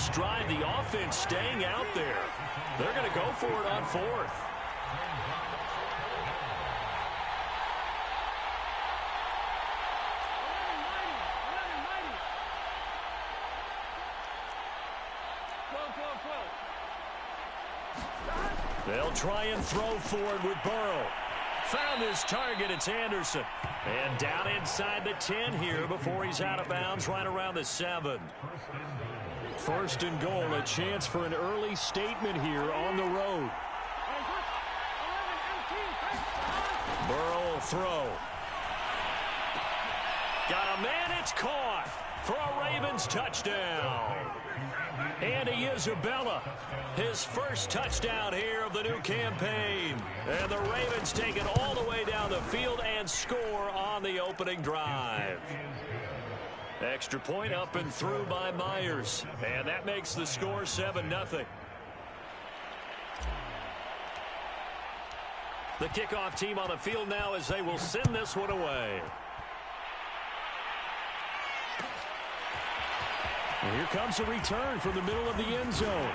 this drive, the offense staying out there. They're going to go for it on fourth. They'll try and throw forward with Burrow. Found his target. It's Anderson. And down inside the 10 here before he's out of bounds right around the 7. First and goal, a chance for an early statement here on the road. Burrow will throw. Got a man, it's caught for a Ravens touchdown. Andy Isabella, his first touchdown here of the new campaign. And the Ravens take it all the way down the field and score on the opening drive. Extra point up and through by Myers. And that makes the score 7-0. The kickoff team on the field now as they will send this one away. And here comes a return from the middle of the end zone.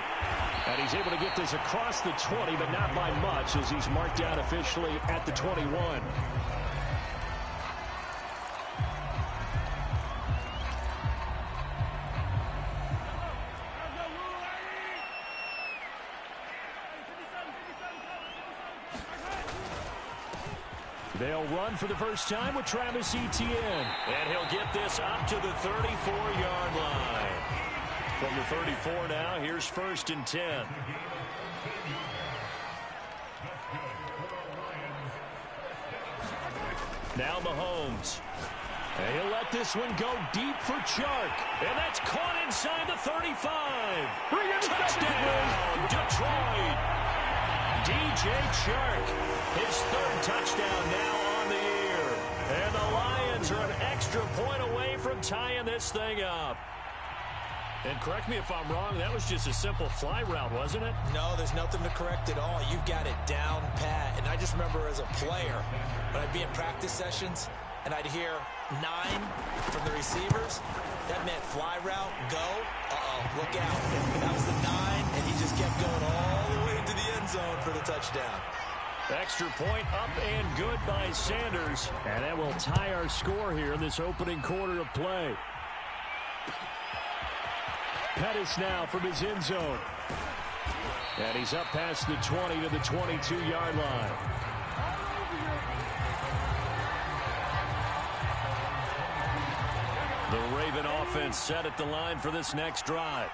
And he's able to get this across the 20, but not by much as he's marked down officially at the 21. They'll run for the first time with Travis Etienne. And he'll get this up to the 34-yard line. From the 34 now, here's first and 10. Now Mahomes. And he'll let this one go deep for Chark. And that's caught inside the 35. Touchdown, Detroit. DJ Chark, his third touchdown now on the year. And the Lions are an extra point away from tying this thing up. And correct me if I'm wrong, that was just a simple fly route, wasn't it? No, there's nothing to correct at all. You've got it down pat. And I just remember as a player, when I'd be in practice sessions, and I'd hear 9 from the receivers, that meant fly route, go, look out. That was the 9, and he just kept going all the way to the end zone for the touchdown. Extra point up and good by Sanders. And that will tie our score here in this opening quarter of play. Pettis now from his end zone. And he's up past the 20 to the 22-yard line. The Raven offense set at the line for this next drive.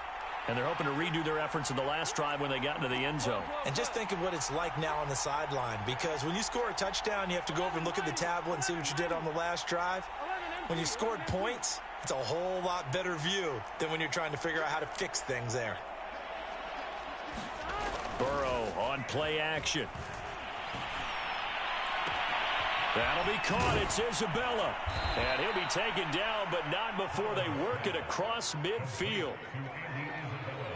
And they're hoping to redo their efforts in the last drive when they got into the end zone. And just think of what it's like now on the sideline. Because when you score a touchdown, you have to go over and look at the tablet and see what you did on the last drive. When you scored points, it's a whole lot better view than when you're trying to figure out how to fix things there. Burrow on play action. That'll be caught. It's Isabella. And he'll be taken down, but not before they work it across midfield.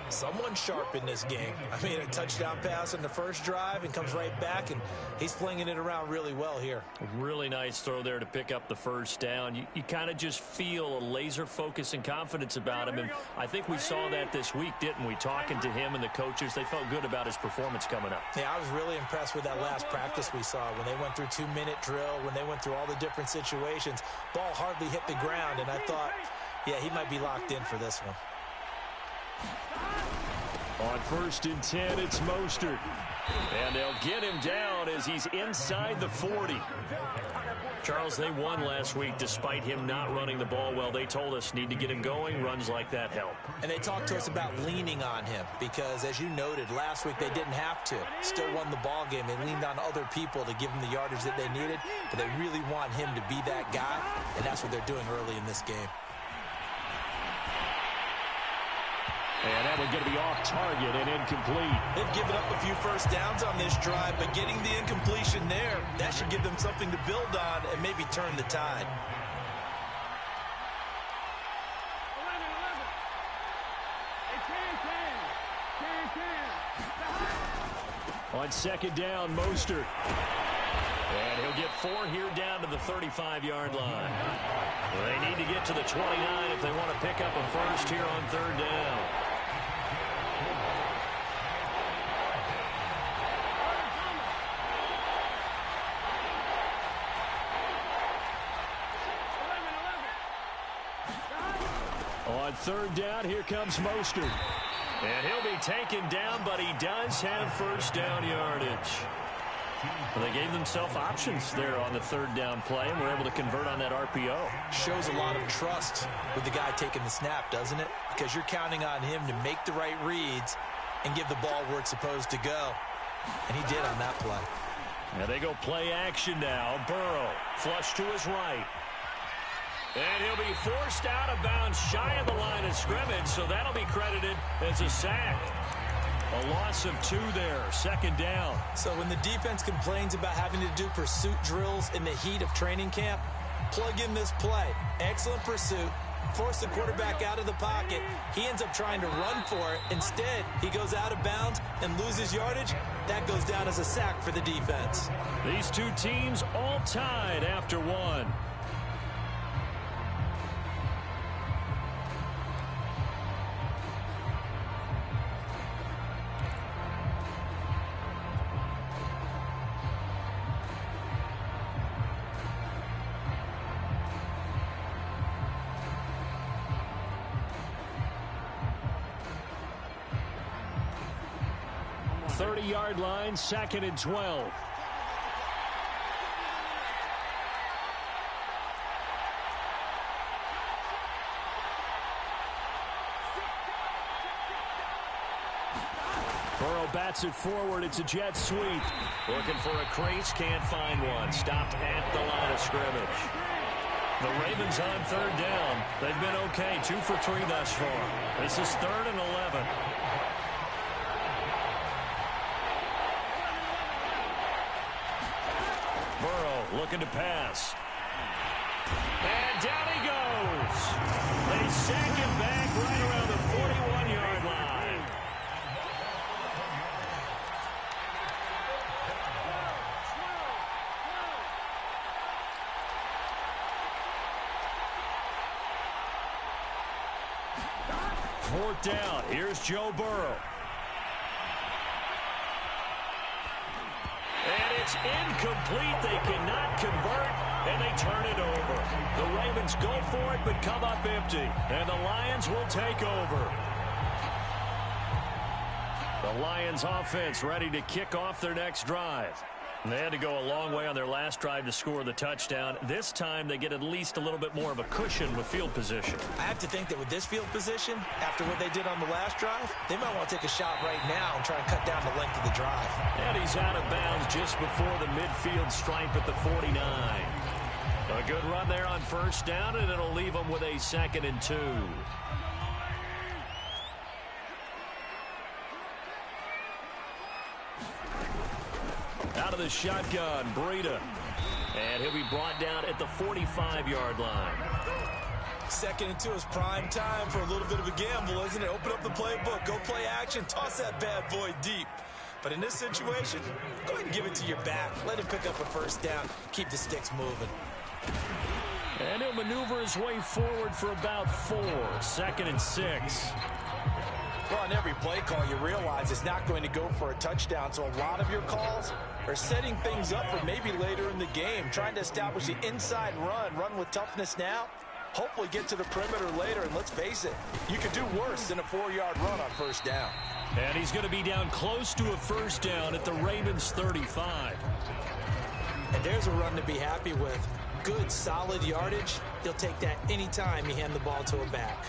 Someone sharp in this game. I mean, a touchdown pass in the first drive and comes right back, and he's flinging it around really well here. Really nice throw there to pick up the first down. You kind of just feel a laser focus and confidence about him, and I think we saw that this week, didn't we? Talking to him and the coaches, they felt good about his performance coming up. Yeah, I was really impressed with that last practice we saw when they went through 2-minute drill, when they went through all the different situations. Ball hardly hit the ground, and I thought, yeah, he might be locked in for this one. On first and 10, it's Mostert. And they'll get him down as he's inside the 40. Charles, they won last week despite him not running the ball well. They told us need to get him going. Runs like that help. And they talked to us about leaning on him because, as you noted, last week they didn't have to. Still won the ball game. They leaned on other people to give them the yardage that they needed. But they really want him to be that guy, and that's what they're doing early in this game. And that one's going to be off target and incomplete. They've given up a few first downs on this drive, but getting the incompletion there, that should give them something to build on and maybe turn the tide. On second down, Mostert. And he'll get 4 here down to the 35-yard line. They need to get to the 29 if they want to pick up a first here on third down. On third down, here comes Mostert. And he'll be taken down, but he does have first down yardage. Well, they gave themselves options there on the third down play, and were able to convert on that RPO. Shows a lot of trust with the guy taking the snap, doesn't it? Because you're counting on him to make the right reads and give the ball where it's supposed to go. And he did on that play. Now they go play action now. Burrow, flush to his right. And he'll be forced out of bounds shy of the line of scrimmage, so that'll be credited as a sack. A loss of 2 there, second down. So when the defense complains about having to do pursuit drills in the heat of training camp, plug in this play. Excellent pursuit. Force the quarterback out of the pocket. He ends up trying to run for it. Instead, he goes out of bounds and loses yardage. That goes down as a sack for the defense. These two teams all tied after one. Yard line, 2nd and 12. Burrow bats it forward. It's a jet sweep. Looking for a crease, can't find one. Stopped at the line of scrimmage. The Ravens on third down. They've been okay, 2 for 3 thus far. This is 3rd and 11. Looking to pass. And down he goes. They sack him back right around the 41-yard line. Fourth down. Here's Joe Burrow. And it's incomplete. They cannot convert, and they turn it over. The Ravens go for it, but come up empty. And the Lions will take over. The Lions offense ready to kick off their next drive. They had to go a long way on their last drive to score the touchdown. This time they get at least a little bit more of a cushion with field position. I have to think that with this field position, after what they did on the last drive, they might want to take a shot right now and try and cut down the length of the drive. And he's out of bounds just before the midfield stripe at the 49. A good run there on first down, and it'll leave them with a 2nd and 2. Out of the shotgun, Breida. And he'll be brought down at the 45-yard line. 2nd and 2 is prime time for a little bit of a gamble, isn't it? Open up the playbook, go play action, toss that bad boy deep. But in this situation, go ahead and give it to your back. Let him pick up a first down, keep the sticks moving. And he'll maneuver his way forward for about 4. 2nd and 6. Well, on every play call, you realize it's not going to go for a touchdown, so a lot of your calls are setting things up for maybe later in the game, trying to establish the inside run with toughness now, hopefully get to the perimeter later, and let's face it, you could do worse than a 4-yard run on first down. And he's going to be down close to a first down at the Ravens' 35. And there's a run to be happy with. Good, solid yardage. He'll take that anytime you hand the ball to a back.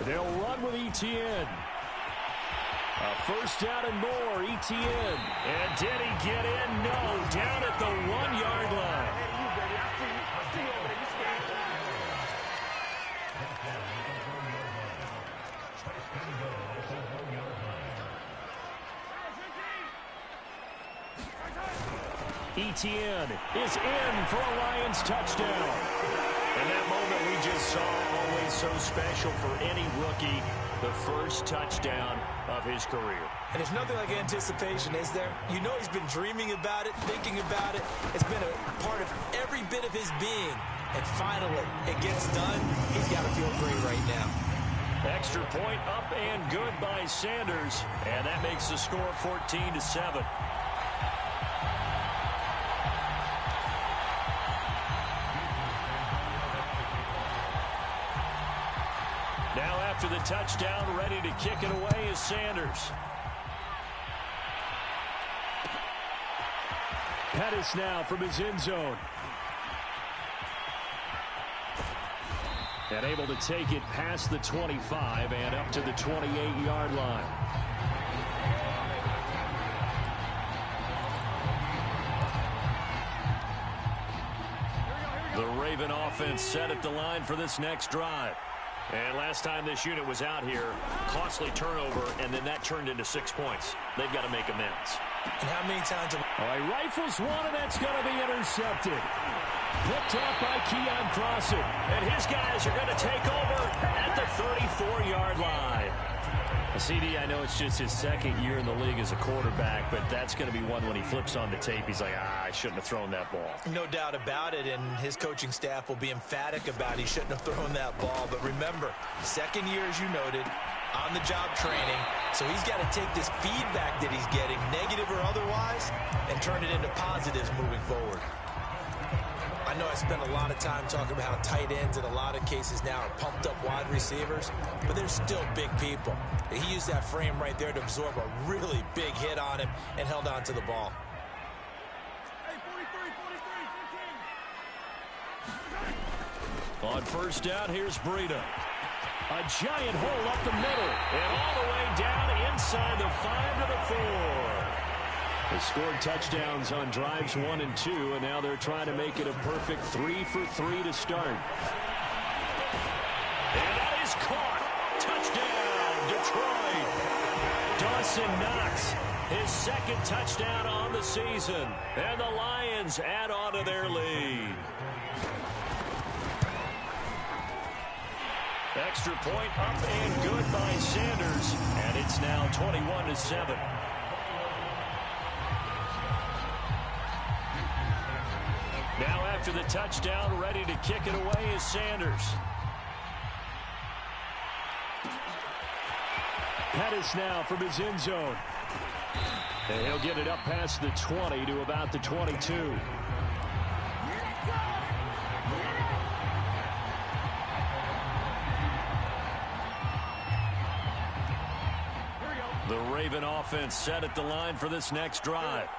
They'll run with Etienne. A first down and more, Etienne. And did he get in? No, down at the 1-yard line. Etienne is in for a Lions touchdown. And that moment we just saw, always so special for any rookie, the first touchdown of his career. And there's nothing like anticipation, is there? You know he's been dreaming about it, thinking about it. It's been a part of every bit of his being. And finally, it gets done. He's got to feel great right now. Extra point up and good by Sanders, and that makes the score 14-7. Now after the touchdown, ready to kick it away is Sanders. Pettis now from his end zone. And able to take it past the 25 and up to the 28-yard line. The Raven offense set at the line for this next drive. And last time this unit was out here, costly turnover, and then that turned into 6 points. They've got to make amends. And how many times have... All right, rifles one, and that's going to be intercepted. Picked off by Keon Crossett. And his guys are going to take over at the 34-yard line. CD, I know it's just his second year in the league as a quarterback, but that's going to be one when he flips on the tape. He's like, I shouldn't have thrown that ball. No doubt about it, and his coaching staff will be emphatic about he shouldn't have thrown that ball. But remember, second year, as you noted, on-the-job training. So he's got to take this feedback that he's getting, negative or otherwise, and turn it into positives moving forward. I know I spent a lot of time talking about how tight ends in a lot of cases now are pumped up wide receivers, but they're still big people. He used that frame right there to absorb a really big hit on him and held on to the ball. On first down, here's Breida. A giant hole up the middle and all the way down inside the 5 to the 4. They scored touchdowns on drives 1 and 2, and now they're trying to make it a perfect 3 for 3 to start. And that is caught. Touchdown, Detroit. Dawson Knox, his second touchdown on the season, and the Lions add on to their lead. Extra point up and good by Sanders, and it's now 21-7. Now after the touchdown, ready to kick it away is Sanders. Pettis now from his end zone. And he'll get it up past the 20 to about the 22. The Raven offense set at the line for this next drive.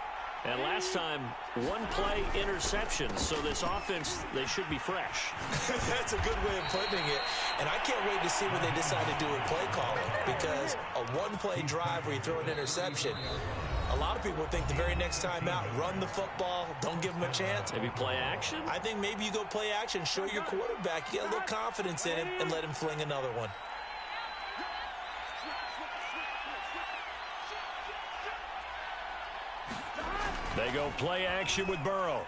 And last time, one play interception. So this offense, they should be fresh. That's a good way of putting it. And I can't wait to see what they decide to do with play calling. Because a one-play drive where you throw an interception, a lot of people think the very next time out, run the football, don't give them a chance. Maybe play action? I think maybe you go play action, show your quarterback, get a little confidence in him, and let him fling another one. They go play action with Burrow.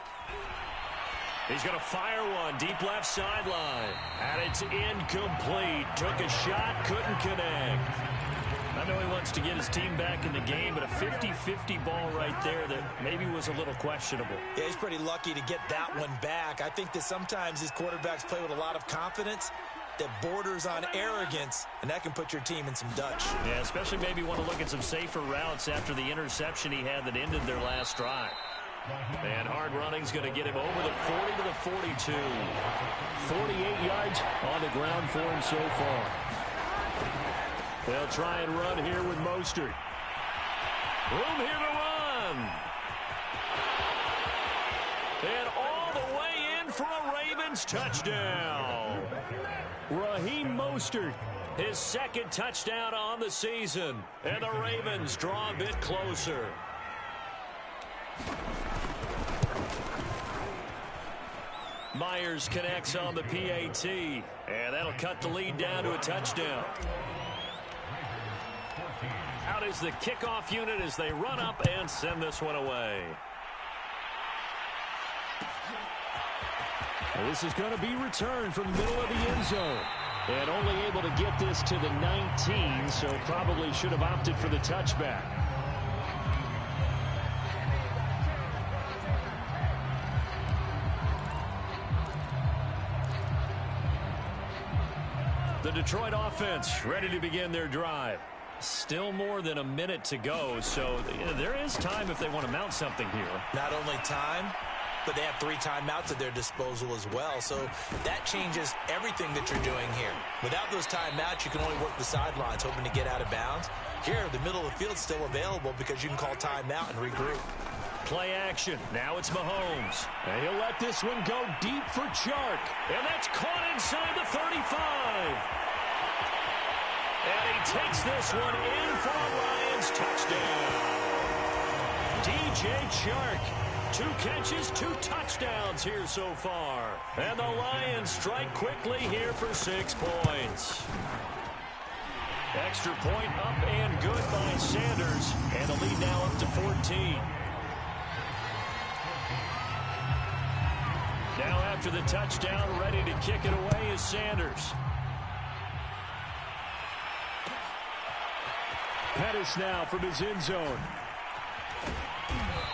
He's going to fire one deep left sideline. And it's incomplete. Took a shot, couldn't connect. I know he wants to get his team back in the game, but a 50-50 ball right there that maybe was a little questionable. Yeah, he's pretty lucky to get that one back. I think that sometimes these quarterbacks play with a lot of confidence that borders on arrogance, and that can put your team in some Dutch. Yeah, especially maybe want to look at some safer routes after the interception he had that ended their last drive. And hard running's going to get him over the 40 to the 42. 48 yards on the ground for him so far. They'll try and run here with Mostert. Room here to run. And all the way in for a Ravens touchdown. Raheem Mostert, his second touchdown on the season. And the Ravens draw a bit closer. Myers connects on the PAT. And that'll cut the lead down to a touchdown. Out is the kickoff unit as they run up and send this one away. Well, this is going to be returned from the middle of the end zone. And only able to get this to the 19, so probably should have opted for the touchback. The Detroit offense ready to begin their drive. Still more than a minute to go, so there is time if they want to mount something here. Not only time, but they have 3 timeouts at their disposal as well, so that changes everything that you're doing here. Without those timeouts, you can only work the sidelines, hoping to get out of bounds. Here, the middle of the field's still available because you can call timeout and regroup. Play action. Now it's Mahomes. And he'll let this one go deep for Chark. And that's caught inside the 35. And he takes this one in for a Lions touchdown. DJ Chark. 2 catches, 2 touchdowns here so far. And the Lions strike quickly here for 6 points. Extra point up and good by Sanders. And the lead now up to 14. Now after the touchdown, ready to kick it away is Sanders. Pettis now from his end zone.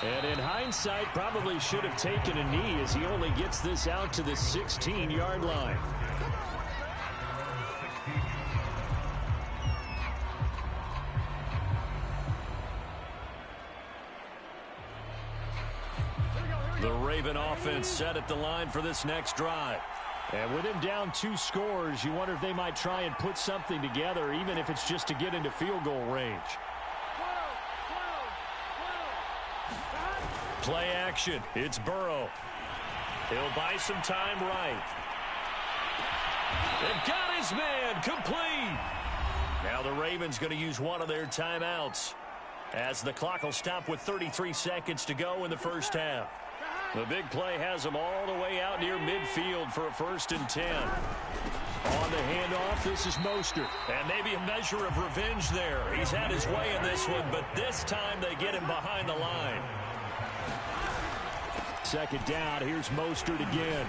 And in hindsight, probably should have taken a knee as he only gets this out to the 16-yard line. The Raven offense set at the line for this next drive. And with him down 2 scores, you wonder if they might try and put something together, even if it's just to get into field goal range. Play action. It's Burrow. He'll buy some time right. And got his man complete. Now the Ravens going to use one of their timeouts as the clock will stop with 33 seconds to go in the first half. The big play has them all the way out near midfield for a 1st and 10. On the handoff, this is Mostert. And maybe a measure of revenge there. He's had his way in this one, but this time they get him behind the line. 2nd down, here's Mostert again.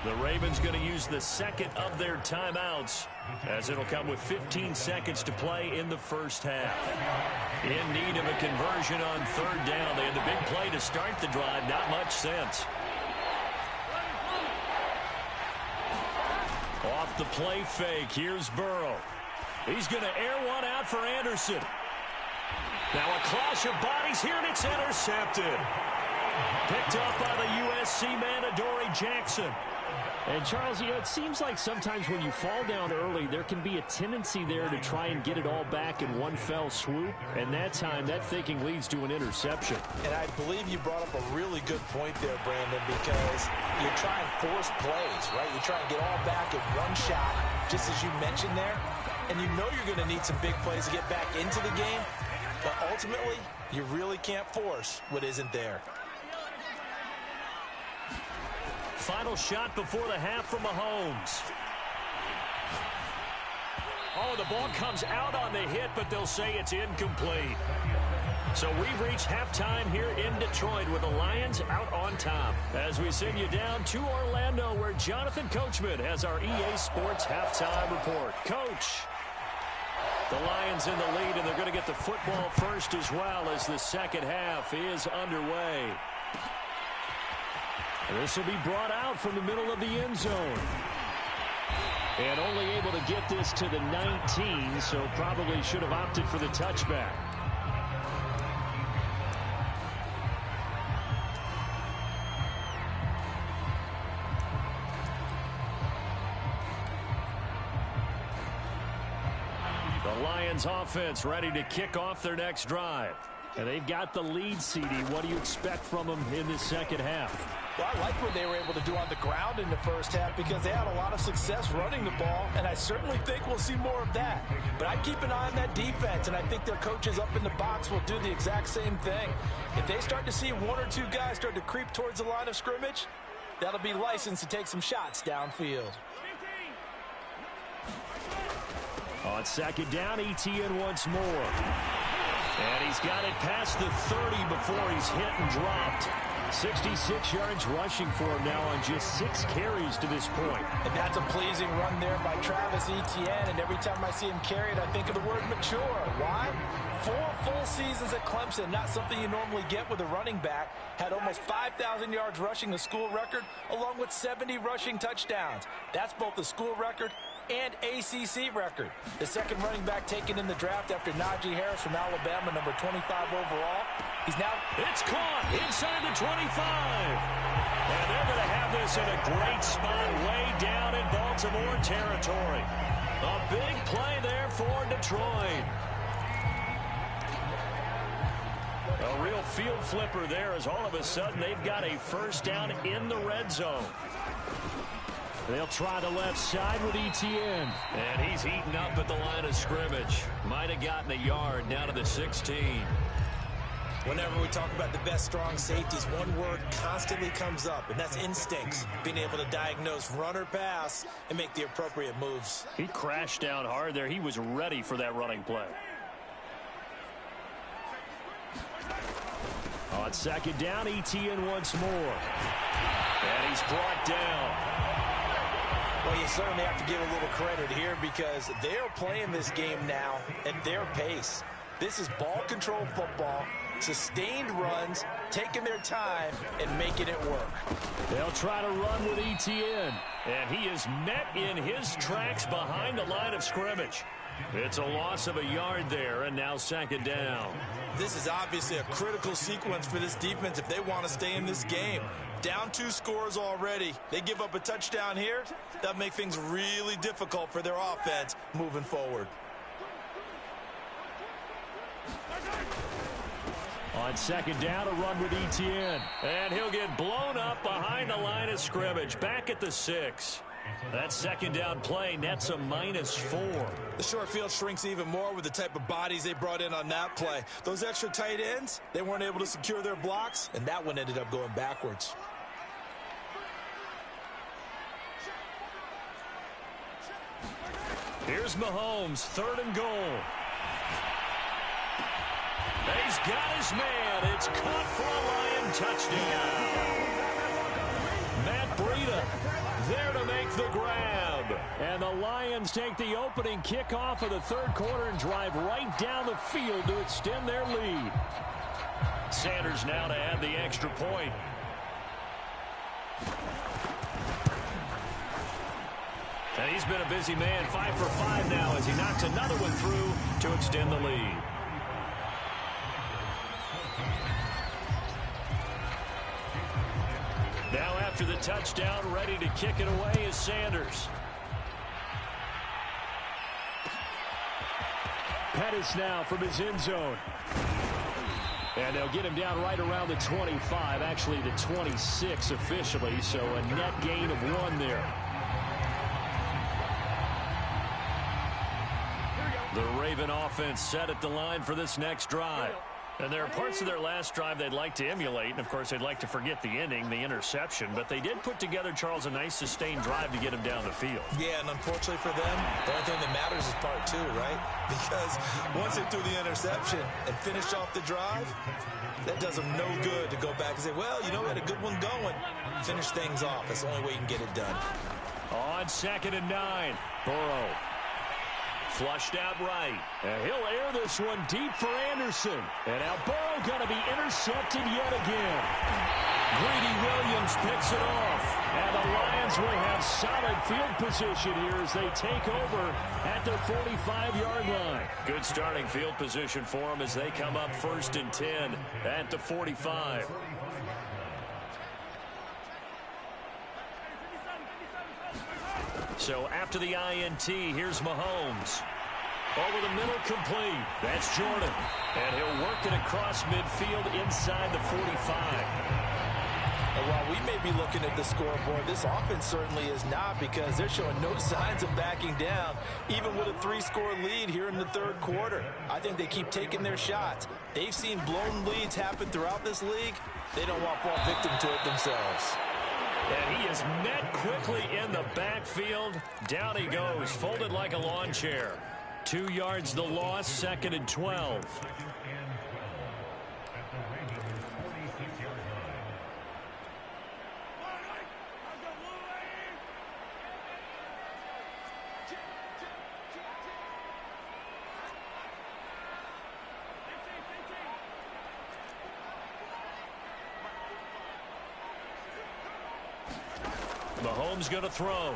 The Ravens going to use the 2nd of their timeouts as it'll come with 15 seconds to play in the first half. In need of a conversion on 3rd down. They had the big play to start the drive. Not much sense. Off the play fake, here's Burrow. He's going to air one out for Anderson. Now a clash of bodies here, and it's intercepted. Picked up by the USC man, Adoree Jackson. And, Charles, you know, it seems like sometimes when you fall down early, there can be a tendency there to try and get it all back in one fell swoop. And that time, that thinking leads to an interception. And I believe you brought up a really good point there, Brandon, because you try and force plays, right? You try and get all back in one shot, just as you mentioned there. And you know you're going to need some big plays to get back into the game. But ultimately, you really can't force what isn't there. Final shot before the half from Mahomes. Oh, the ball comes out on the hit, but they'll say it's incomplete. So we've reached halftime here in Detroit with the Lions out on top. As we send you down to Orlando, where Jonathan Coachman has our EA Sports halftime report. Coach, the Lions in the lead, and they're going to get the football first as well as the 2nd half is underway. This will be brought out from the middle of the end zone. And only able to get this to the 19, so probably should have opted for the touchback. The Lions offense ready to kick off their next drive. And they've got the lead, CD. What do you expect from them in this 2nd half? Well, I like what they were able to do on the ground in the first half because they had a lot of success running the ball, and I certainly think we'll see more of that. But I'd keep an eye on that defense, and I think their coaches up in the box will do the exact same thing. If they start to see 1 or 2 guys start to creep towards the line of scrimmage, that'll be licensed to take some shots downfield. On 2nd down, Etienne once more. And he's got it past the 30 before he's hit and dropped. 66 yards rushing for him now on just 6 carries to this point. And that's a pleasing run there by Travis Etienne. And every time I see him carry it, I think of the word mature. Why? 4 full seasons at Clemson, not something you normally get with a running back. Had almost 5,000 yards rushing, the school record, along with 70 rushing touchdowns. That's both the school record and ACC record. The second running back taken in the draft after Najee Harris from Alabama, number 25 overall. He's now... It's caught inside the 25. And they're going to have this in a great spot way down in Baltimore territory. A big play there for Detroit. A real field flipper there as all of a sudden they've got a first down in the red zone. They'll try the left side with Etienne. And he's heating up at the line of scrimmage. Might have gotten a yard down to the 16. Whenever we talk about the best strong safeties, one word constantly comes up, and that's instincts. Being able to diagnose run or pass and make the appropriate moves. He crashed down hard there. He was ready for that running play. On second down, Etienne once more. And he's brought down. Well, you certainly have to give a little credit here because they're playing this game now at their pace. This is ball control football, sustained runs, taking their time, and making it work. They'll try to run with Etienne. And he is met in his tracks behind the line of scrimmage. It's a loss of a yard there, and now second down. This is obviously a critical sequence for this defense if they want to stay in this game. Down 2 scores already. They give up a touchdown here. That'll make things really difficult for their offense moving forward. On second down, a run with Etienne. And he'll get blown up behind the line of scrimmage. Back at the 6. That second down play nets a -4. The short field shrinks even more with the type of bodies they brought in on that play. Those extra tight ends, they weren't able to secure their blocks, and that one ended up going backwards. Here's Mahomes, 3rd and goal. He's got his man. It's caught for a Lion touchdown. Matt Breida there to make the grab. And the Lions take the opening kickoff of the 3rd quarter and drive right down the field to extend their lead. Sanders now to add the extra point. And he's been a busy man, 5 for 5 now as he knocks another one through to extend the lead. Now after the touchdown, ready to kick it away is Sanders. Pettis now from his end zone. And they'll get him down right around the 25, actually the 26 officially, so a net gain of 1 there. The Raven offense set at the line for this next drive. And there are parts of their last drive they'd like to emulate, and of course they'd like to forget the ending, the interception, but they did put together, Charles, a nice sustained drive to get him down the field. Yeah, and unfortunately for them, the only thing that matters is part 2, right? Because once they threw the interception and finished off the drive, that does them no good to go back and say, well, you know, we had a good one going. Finish things off. That's the only way you can get it done. On 2nd and 9, Burrow. Flushed out right. And he'll air this one deep for Anderson. And now Burrow going to be intercepted yet again. Greedy Williams picks it off. And the Lions will have solid field position here as they take over at their 45-yard line. Good starting field position for them as they come up 1st and 10 at the 45. So after the INT, here's Mahomes. Over the middle, complete. That's Jordan. And he'll work it across midfield inside the 45. And while we may be looking at the scoreboard, this offense certainly is not because they're showing no signs of backing down, even with a 3-score lead here in the 3rd quarter. I think they keep taking their shots. They've seen blown leads happen throughout this league. They don't want to fall victim to it themselves. And he is met quickly in the backfield. Down he goes, folded like a lawn chair. 2 yards the loss, 2nd and 12. Mahomes going to throw.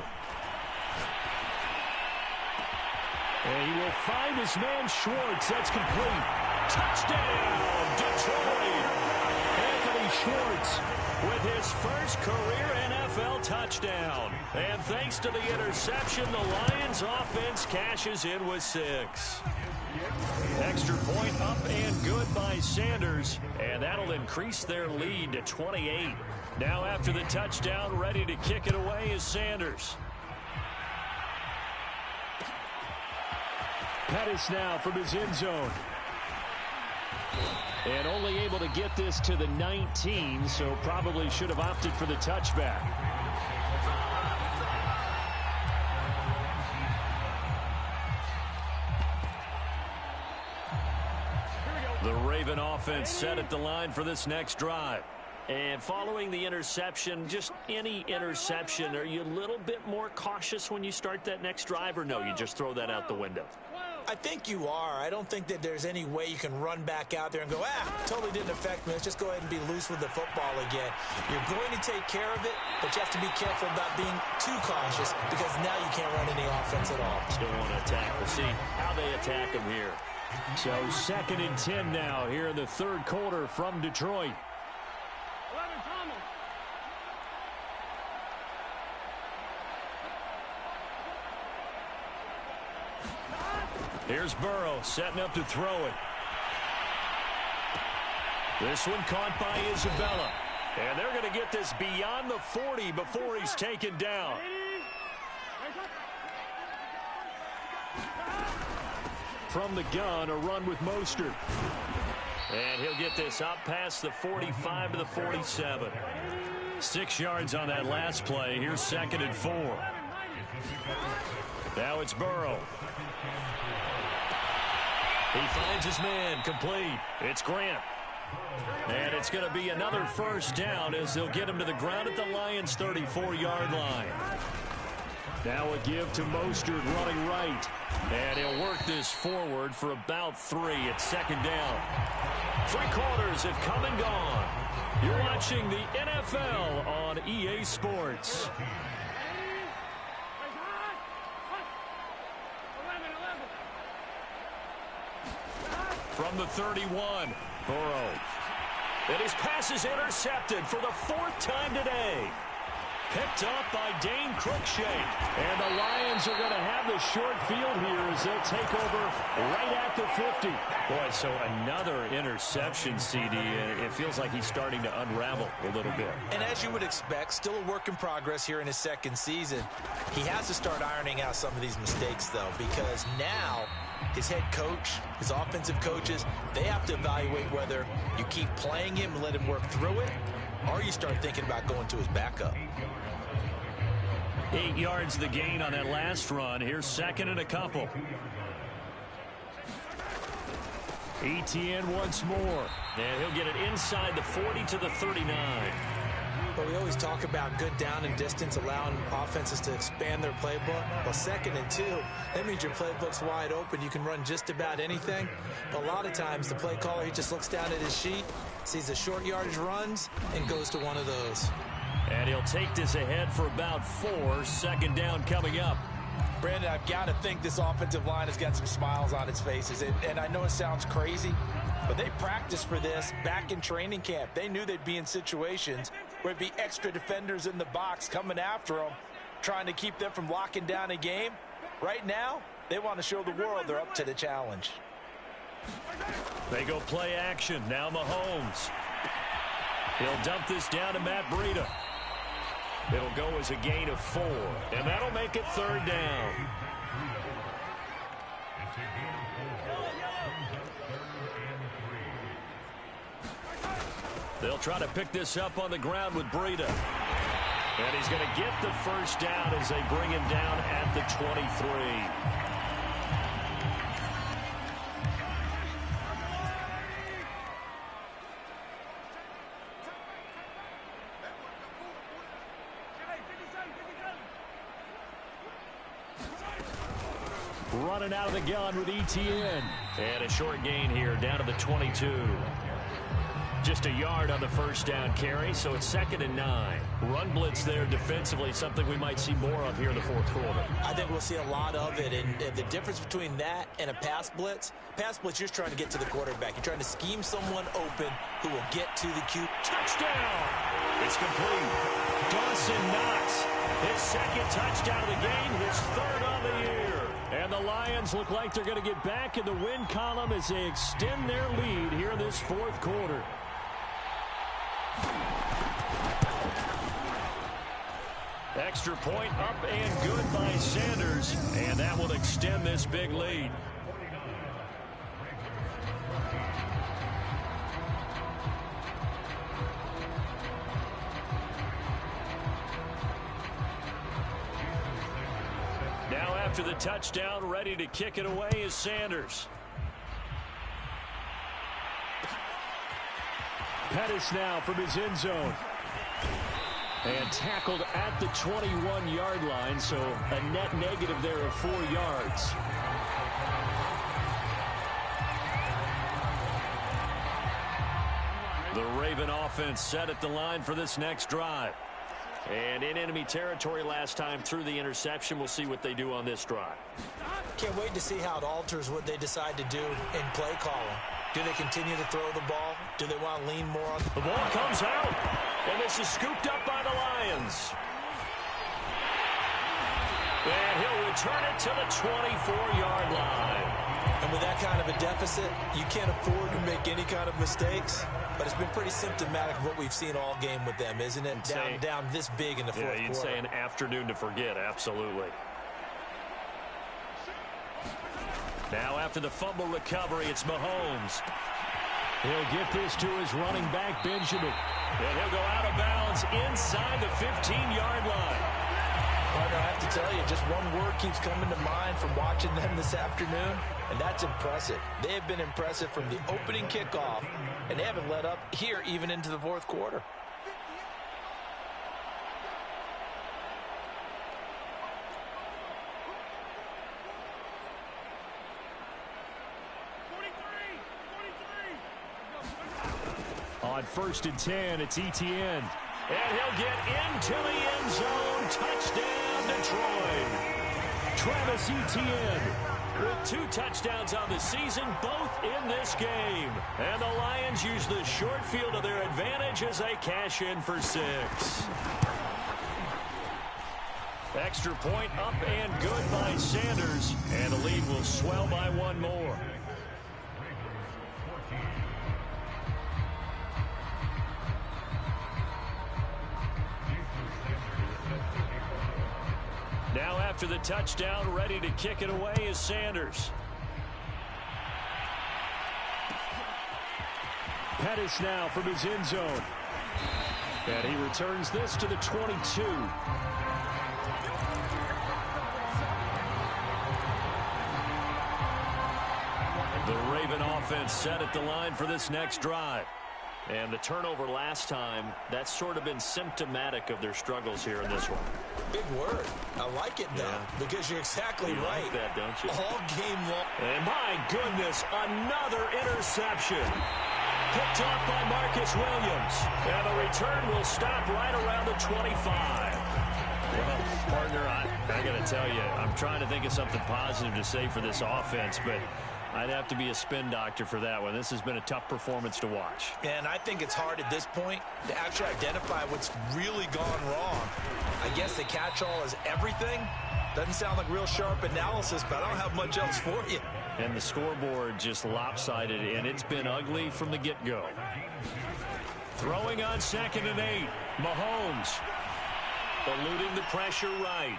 And he will find his man Schwartz. That's complete. Touchdown, Detroit. Anthony Schwartz with his first career NFL touchdown. And thanks to the interception, the Lions offense cashes in with 6. Extra point up and good by Sanders. And that'll increase their lead to 28. Now after the touchdown, ready to kick it away is Sanders. Pettis now from his end zone. And only able to get this to the 19, so probably should have opted for the touchback. The Raven offense set at the line for this next drive. And following the interception, just any interception, are you a little bit more cautious when you start that next drive, or no, you just throw that out the window? I think you are. I don't think that there's any way you can run back out there and go, totally didn't affect me. Let's just go ahead and be loose with the football again. You're going to take care of it, but you have to be careful about being too cautious because now you can't run any offense at all. Still want to attack. We'll see how they attack him here. So 2nd and 10 now here in the third quarter from Detroit. Here's Burrow setting up to throw it. This one caught by Isabella. And they're going to get this beyond the 40 before he's taken down. From the gun, a run with Mostert. And he'll get this up past the 45 to the 47. 6 yards on that last play. Here's 2nd and 4. Now it's Burrow. He finds his man, complete. It's Grant. And it's going to be another first down as they'll get him to the ground at the Lions' 34-yard line. Now a give to Mostert running right. And he'll work this forward for about 3 at 2nd down. 3 quarters have come and gone. You're watching the NFL on EA Sports. From the 31, Burrow. And his pass is intercepted for the 4th time today. Picked up by Dane Cruikshank. And the Lions are going to have the short field here as they'll take over right at the 50. Boy, so another interception, CD. And it feels like he's starting to unravel a little bit. And as you would expect, still a work in progress here in his 2nd season. He has to start ironing out some of these mistakes, though, because now his head coach, his offensive coaches, they have to evaluate whether you keep playing him and let him work through it, or you start thinking about going to his backup. 8 yards the gain on that last run. Here's 2nd and a couple. Etienne once more. And he'll get it inside the 40 to the 39. But we always talk about good down and distance, allowing offenses to expand their playbook. Well, 2nd and 2, that means your playbook's wide open. You can run just about anything. But a lot of times, the play caller, he just looks down at his sheet, sees the short yardage runs, and goes to one of those. And he'll take this ahead for about 4. 2nd down coming up. Brandon, I've got to think this offensive line has got some smiles on its faces. And I know it sounds crazy, but they practiced for this back in training camp. They knew they'd be in situations where it'd be extra defenders in the box coming after them, trying to keep them from locking down a game. Right now, they want to show the world they're up to the challenge. They go play action. Now Mahomes. He'll dump this down to Matt Breida. It'll go as a gain of 4, and that'll make it 3rd down. They'll try to pick this up on the ground with Breida. And he's going to get the first down as they bring him down at the 23. Running out of the gun with Etienne. And a short gain here down to the 22. Just a yard on the first down carry, so it's 2nd and 9. Run blitz there defensively, something we might see more of here in the fourth quarter. I think we'll see a lot of it, and the difference between that and a pass blitz, you're just trying to get to the quarterback. You're trying to scheme someone open who will get to the QB. Touchdown! It's complete. Dawson Knox, his 2nd touchdown of the game, his 3rd on the year. And the Lions look like they're going to get back in the win column as they extend their lead here in this fourth quarter. Extra point up and good by Sanders, and that will extend this big lead. Now after the touchdown, ready to kick it away is Sanders. Pettis now from his end zone. And tackled at the 21-yard line, so a net negative there of 4 yards. The Raven offense set at the line for this next drive. And in enemy territory last time through the interception. We'll see what they do on this drive. Can't wait to see how it alters what they decide to do in play calling. Do they continue to throw the ball? Do they want to lean more on? The ball comes out, and this is scooped up by the Lions. And he'll return it to the 24-yard line. And with that kind of a deficit, you can't afford to make any kind of mistakes. But it's been pretty symptomatic of what we've seen all game with them, isn't it? Down this big in the fourth quarter. Yeah, you'd say an afternoon to forget, absolutely. Now after the fumble recovery, it's Mahomes. He'll get this to his running back, Benjamin. And he'll go out of bounds inside the 15-yard line. Partner, I have to tell you, just one word keeps coming to mind from watching them this afternoon, and that's impressive. They have been impressive from the opening kickoff, and they haven't let up here even into the fourth quarter. On 1st and 10, it's Etienne. And he'll get into the end zone. Touchdown, Detroit. Travis Etienne with 2 touchdowns on the season, both in this game. And the Lions use the short field to their advantage as they cash in for 6. Extra point up and good by Sanders. And the lead will swell by 1 more. Now after the touchdown, ready to kick it away is Sanders. Pettis now from his end zone. And he returns this to the 22. The Raven offense set at the line for this next drive. And the turnover last time, that's sort of been symptomatic of their struggles here in this one. Big word. I like it, though, because you're exactly right. Like that, don't you? All game long. And my goodness, another interception. Picked off by Marcus Williams. And the return will stop right around the 25. Well, partner, I got to tell you, I'm trying to think of something positive to say for this offense, but I'd have to be a spin doctor for that one. This has been a tough performance to watch. And I think it's hard at this point to actually identify what's really gone wrong. I guess the catch-all is everything. Doesn't sound like real sharp analysis, but I don't have much else for you. And the scoreboard just lopsided, and it's been ugly from the get-go. Throwing on 2nd and 8. Mahomes eluding the pressure right.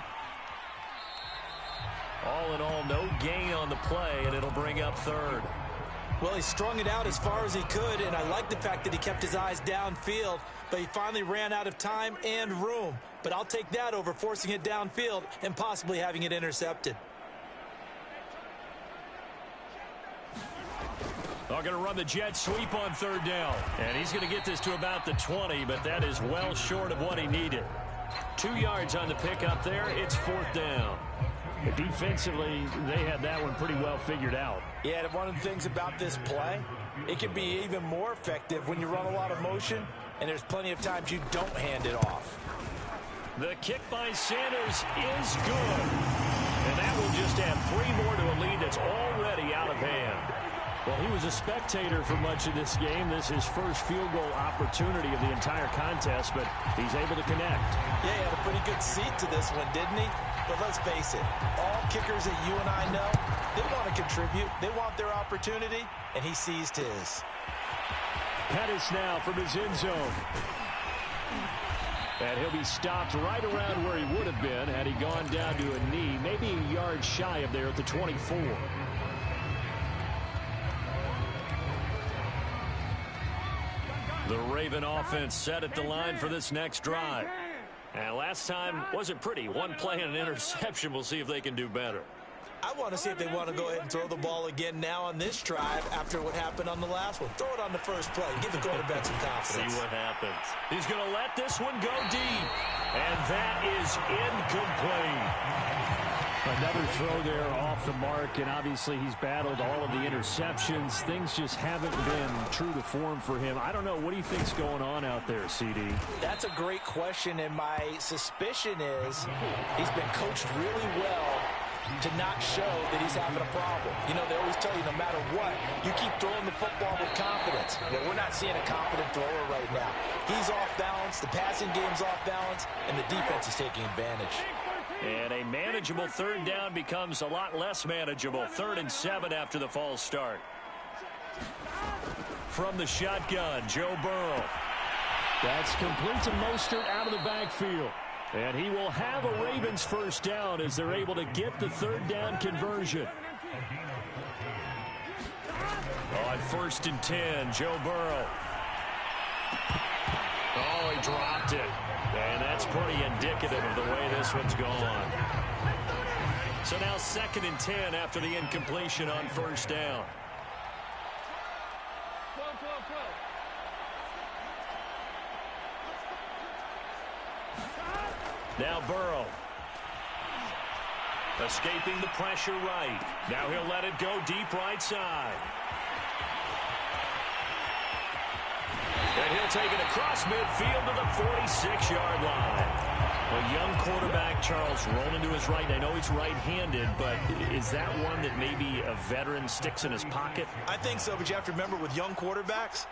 All in all, no gain on the play, and it'll bring up 3rd. Well, he strung it out as far as he could, and I like the fact that he kept his eyes downfield, but he finally ran out of time and room. But I'll take that over forcing it downfield and possibly having it intercepted. They're going to run the jet sweep on 3rd down. And he's going to get this to about the 20, but that is well short of what he needed. 2 yards on the pickup there. It's 4th down. Defensively, they had that one pretty well figured out. Yeah, and one of the things about this play, it can be even more effective when you run a lot of motion, and there's plenty of times you don't hand it off. The kick by Sanders is good. And that will just add 3 more to a lead that's already out of hand. Well, he was a spectator for much of this game. This is his first field goal opportunity of the entire contest, but he's able to connect. Yeah, he had a pretty good seat to this one, didn't he? But let's face it, all kickers that you and I know, they want to contribute. They want their opportunity, and he seized his. Pettis now from his end zone. And he'll be stopped right around where he would have been had he gone down to a knee, maybe a yard shy of there at the 24. The Raven offense set at the line for this next drive. And last time wasn't pretty. One play and an interception. We'll see if they can do better. I want to see if they want to go ahead and throw the ball again now on this drive after what happened on the last one. Throw it on the first play. Give the quarterback some confidence. See what happens. He's going to let this one go deep. And that is incomplete. Another throw there off the mark, and obviously he's battled all of the interceptions. Things just haven't been true to form for him. I don't know. What do you think's going on out there, CD? That's a great question, and my suspicion is he's been coached really well to not show that he's having a problem. You know, they always tell you no matter what, you keep throwing the football with confidence. Well, we're not seeing a confident thrower right now. He's off balance, the passing game's off balance, and the defense is taking advantage. And a manageable third down becomes a lot less manageable. 3rd and 7 after the false start. From the shotgun, Joe Burrow. That's complete to Mostert out of the backfield. And he will have a Ravens first down as they're able to get the 3rd down conversion. On 1st and 10, Joe Burrow. Oh, he dropped it. And that's pretty indicative of the way this one's gone. So now 2nd and 10 after the incompletion on 1st down. Now Burrow. Escaping the pressure right. Now he'll let it go deep right side. And he'll take it across midfield to the 46-yard line. A young quarterback, Charles, rolling to his right. I know he's right-handed, but is that one that maybe a veteran sticks in his pocket? I think so, but you have to remember with young quarterbacks,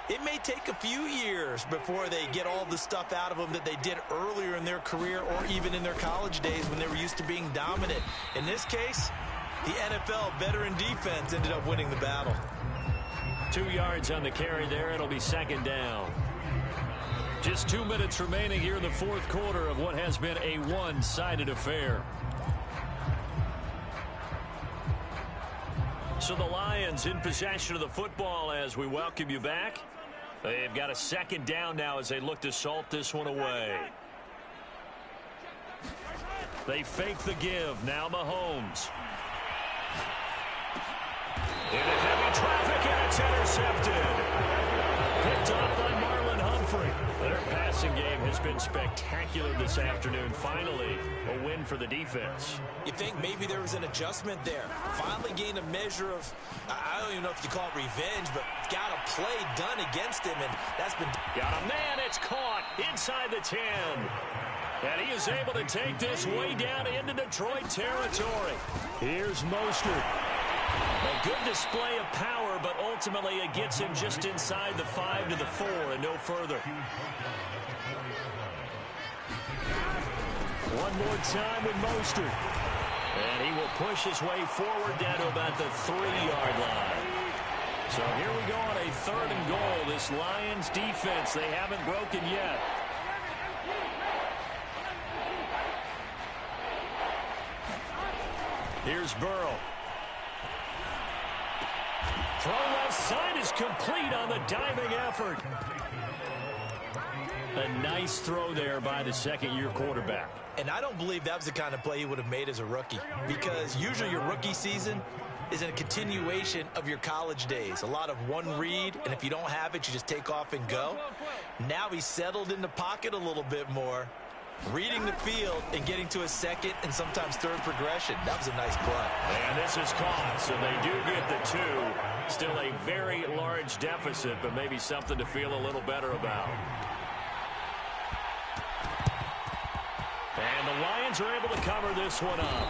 it may take a few years before they get all the stuff out of them that they did earlier in their career or even in their college days when they were used to being dominant. In this case, the NFL veteran defense ended up winning the battle. 2 yards on the carry there. It'll be 2nd down. Just 2 minutes remaining here in the 4th quarter of what has been a one-sided affair. So the Lions in possession of the football as we welcome you back. They've got a 2nd down now as they look to salt this one away. They fake the give. Now Mahomes. Into heavy traffic, and it's intercepted. Picked up by Marlon Humphrey. Their passing game has been spectacular this afternoon. Finally, a win for the defense. You think maybe there was an adjustment there. Finally gained a measure of, I don't even know if you call it revenge, but got a play done against him, and that's been... Got a man, it's caught inside the 10. And he is able to take this way down into Detroit territory. Here's Mostert. A good display of power, but ultimately it gets him just inside the 5 to the 4 and no further. One more time with Mostert. And he will push his way forward down to about the 3-yard line. So here we go on a 3rd and goal. This Lions defense, they haven't broken yet. Here's Burrow. Throw left side is complete on the diving effort. A nice throw there by the 2nd-year quarterback. And I don't believe that was the kind of play he would have made as a rookie, because usually your rookie season is a continuation of your college days. A lot of one read, and if you don't have it, you just take off and go. Now he's settled in the pocket a little bit more, Reading the field and getting to a second and sometimes third progression. That was a nice play. And this is caught, so they do get the 2. Still a very large deficit, but maybe something to feel a little better about. And the Lions are able to cover this one up.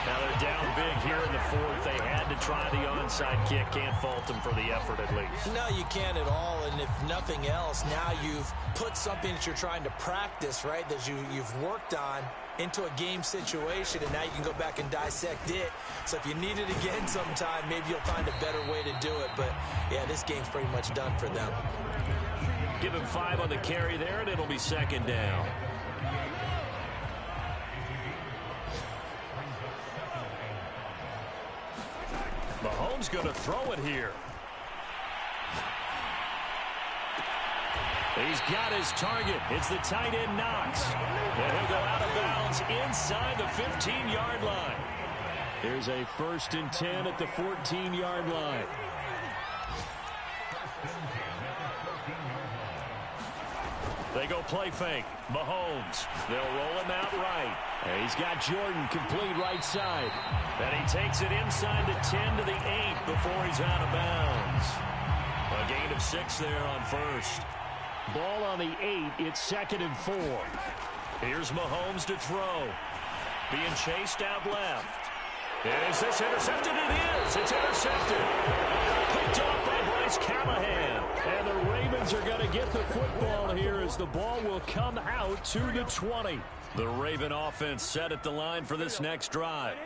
Now they're down big here in the 4th. They had to try the onside kick. Can't fault them for the effort at least. No, you can't at all. And if nothing else, now you've put something that you're trying to practice, right, that you've worked on into a game situation, and now you can go back and dissect it. So if you need it again sometime, maybe you'll find a better way to do it. But, yeah, this game's pretty much done for them. Give him 5 on the carry there, and it'll be 2nd down. Mahomes going to throw it here. He's got his target. It's the tight end Knox. And he'll go out of bounds inside the 15-yard line. Here's a 1st and 10 at the 14-yard line. They go play fake. Mahomes. They'll roll him out right. And he's got Jordan complete right side. And he takes it inside the 10 to the 8 before he's out of bounds. A gain of 6 there on 1st. Ball on the 8. It's 2nd and 4. Here's Mahomes to throw. Being chased out left. Is this intercepted? It is. It's intercepted. Picked off by Bryce Callahan. And the Ravens are going to get the football here as the ball will come out to the 20. The Raven offense set at the line for this next drive.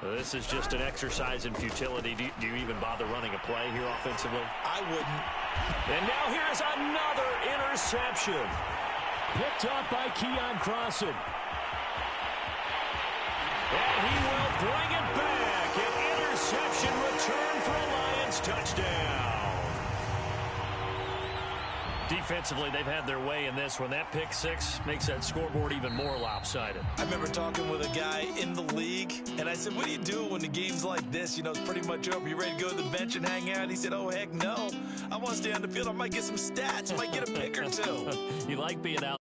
This is just an exercise in futility. Do you even bother running a play here offensively? I wouldn't. And now here's another interception. Picked off by Keon Crossan. And he will bring it back. An interception return for a Lions touchdown. Defensively, they've had their way in this one. That pick 6 makes that scoreboard even more lopsided. I remember talking with a guy in the league, and I said, what do you do when the game's like this? You know, it's pretty much over. You ready to go to the bench and hang out? He said, oh, heck no. I want to stay on the field. I might get some stats. I might get a pick or 2. You like being out.